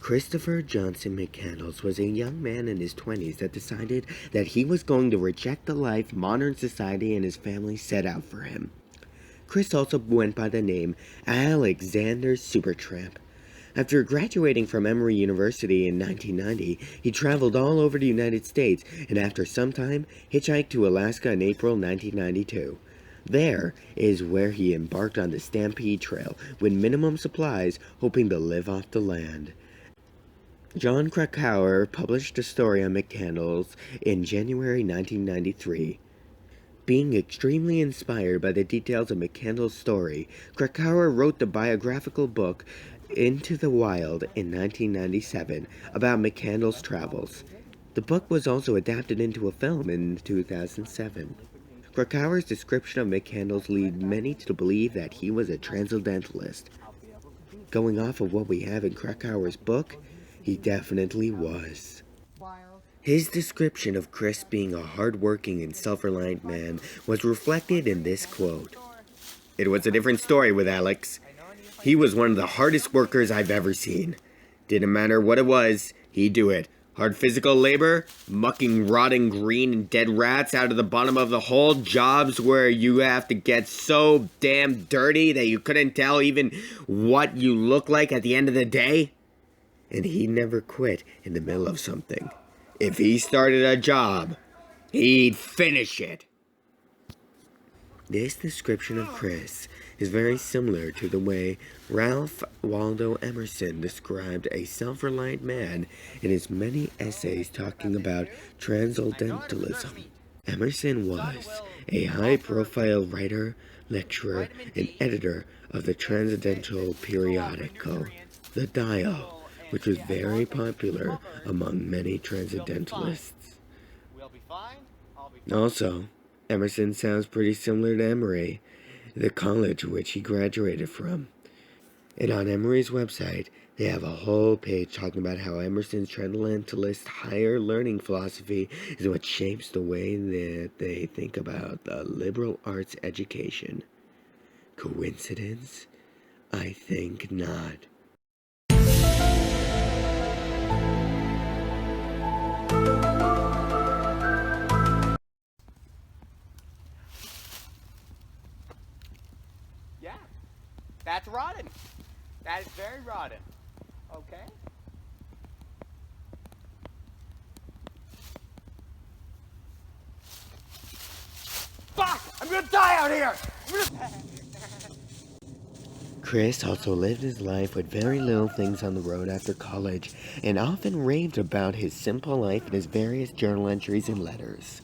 Christopher Johnson Mcandless was a young man in his 20s that decided that he was going to reject the life modern society and his family set out for him. Chris also went by the name Alexander Supertramp. After graduating from Emory University in 1990, he traveled all over the United States and after some time hitchhiked to Alaska in April 1992. There is where he embarked on the Stampede Trail with minimum supplies, hoping to live off the land. John Krakauer published a story on Mcandless in January 1993. Being extremely inspired by the details of Mcandless' story, Krakauer wrote the biographical book Into the Wild in 1997 about Mcandless' travels. The book was also adapted into a film in 2007. Krakauer's description of Mcandless leads many to believe that he was a transcendentalist. Going off of what we have in Krakauer's book, he definitely was. His description of Chris being a hard-working and self-reliant man was reflected in this quote. "It was a different story with Alex. He was one of the hardest workers I've ever seen. Didn't matter what it was, he'd do it. Hard physical labor, mucking rotting green and dead rats out of the bottom of the hole, jobs where you have to get so damn dirty that you couldn't tell even what you look like at the end of the day. And he never quit in the middle of something. If he started a job, he'd finish it." This description of Chris is very similar to the way Ralph Waldo Emerson described a self-reliant man in his many essays talking about transcendentalism. Emerson was a high-profile writer, lecturer, and editor of the transcendental periodical, The Dial, which was very popular among many transcendentalists. Also, Emerson sounds pretty similar to Emory, the college which he graduated from. And on Emory's website, they have a whole page talking about how Emerson's transcendentalist higher learning philosophy is what shapes the way that they think about the liberal arts education. Coincidence? I think not. Yeah, that's rotten. That is very rotten. Okay. Fuck! I'm gonna die out here! Chris also lived his life with very little things on the road after college and often raved about his simple life in his various journal entries and letters.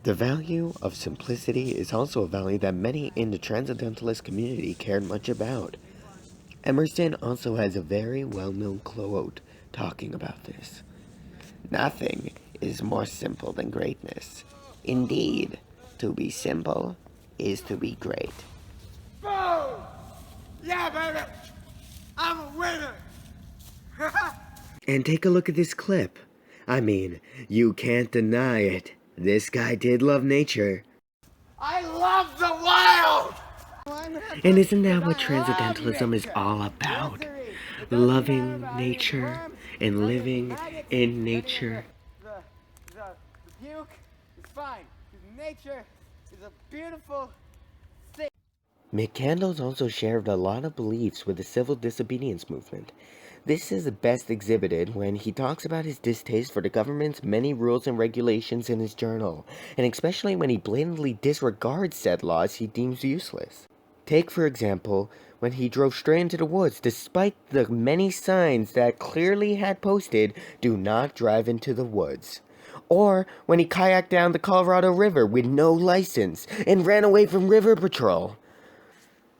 The value of simplicity is also a value that many in the transcendentalist community cared much about. Emerson also has a very well-known quote talking about this. "Nothing is more simple than greatness. Indeed, to be simple is to be great." Boom! Yeah, baby! I'm a winner! And take a look at this clip. I mean, you can't deny it. This guy did love nature. I love the wild! And isn't that what transcendentalism is all about? Loving nature and living in nature. The puke is fine. Nature is a beautiful thing. Mcandless also shared a lot of beliefs with the civil disobedience movement. This is best exhibited when he talks about his distaste for the government's many rules and regulations in his journal, and especially when he blatantly disregards said laws he deems useless. Take, for example, when he drove straight into the woods despite the many signs that clearly had posted, "Do not drive into the woods." Or when he kayaked down the Colorado River with no license and ran away from River Patrol.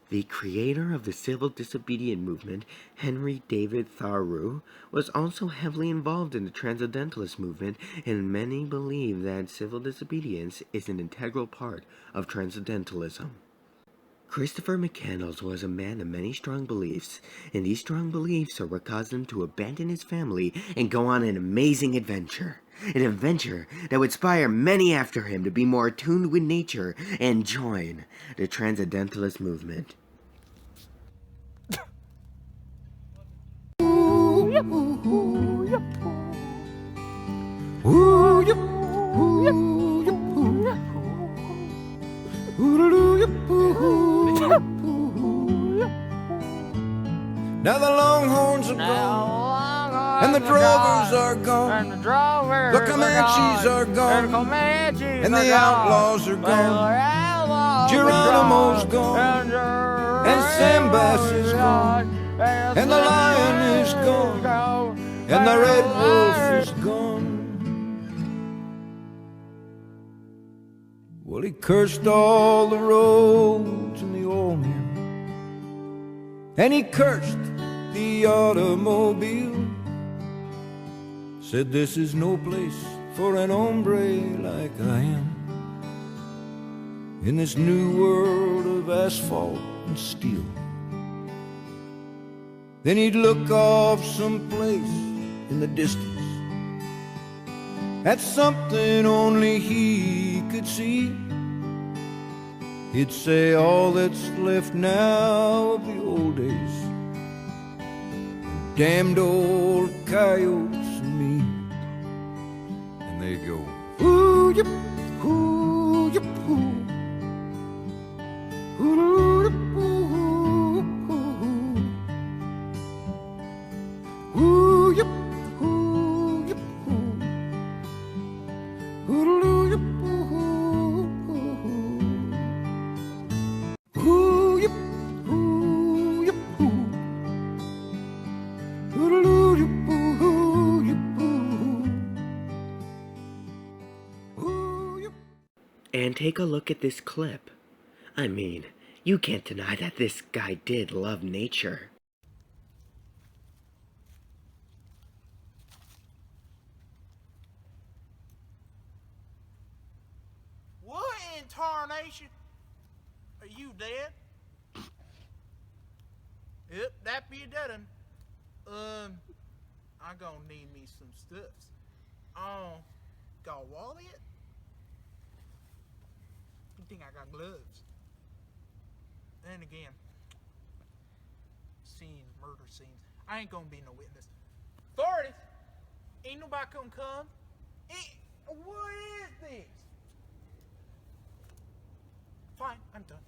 The creator of the civil disobedience movement, Henry David Thoreau, was also heavily involved in the transcendentalist movement, and many believe that civil disobedience is an integral part of transcendentalism. Christopher Mcandless was a man of many strong beliefs, and these strong beliefs are what caused him to abandon his family and go on an amazing adventure. An adventure that would inspire many after him to be more attuned with nature and join the transcendentalist movement. and the drovers are gone, and the drovers the Comanches are gone, and the Comanches and are the outlaws are gone, Geronimo's gone, and Sam Bass is gone, and the lion is gone, and the red wolf is gone. Well, he cursed all the roads and the old men, and he cursed the automobile. Said this is no place for an hombre like I am, in this new world of asphalt and steel. Then he'd look off someplace in the distance at something only he could see. He'd say all that's left now of the old days, damned old coyotes and me. And they go, ooh, yip, ooh, yip, ooh. Ooh, yip, ooh, ooh. Ooh, yip, ooh, yip, ooh. Ooh, yip, ooh, ooh. Ooh, yip, ooh, yip, ooh. Ooh, yip, ooh, yip, ooh. Ooh, yip. And take a look at this clip. I mean, you can't deny that this guy did love nature. What in tarnation? Are you dead? Yep, that be a dead one. I gonna need me some stuffs. Got wallet? You think I got gloves? Then again, scenes, murder scenes. I ain't gonna be no witness. Authorities! Ain't nobody gonna come. What is this? Fine, I'm done.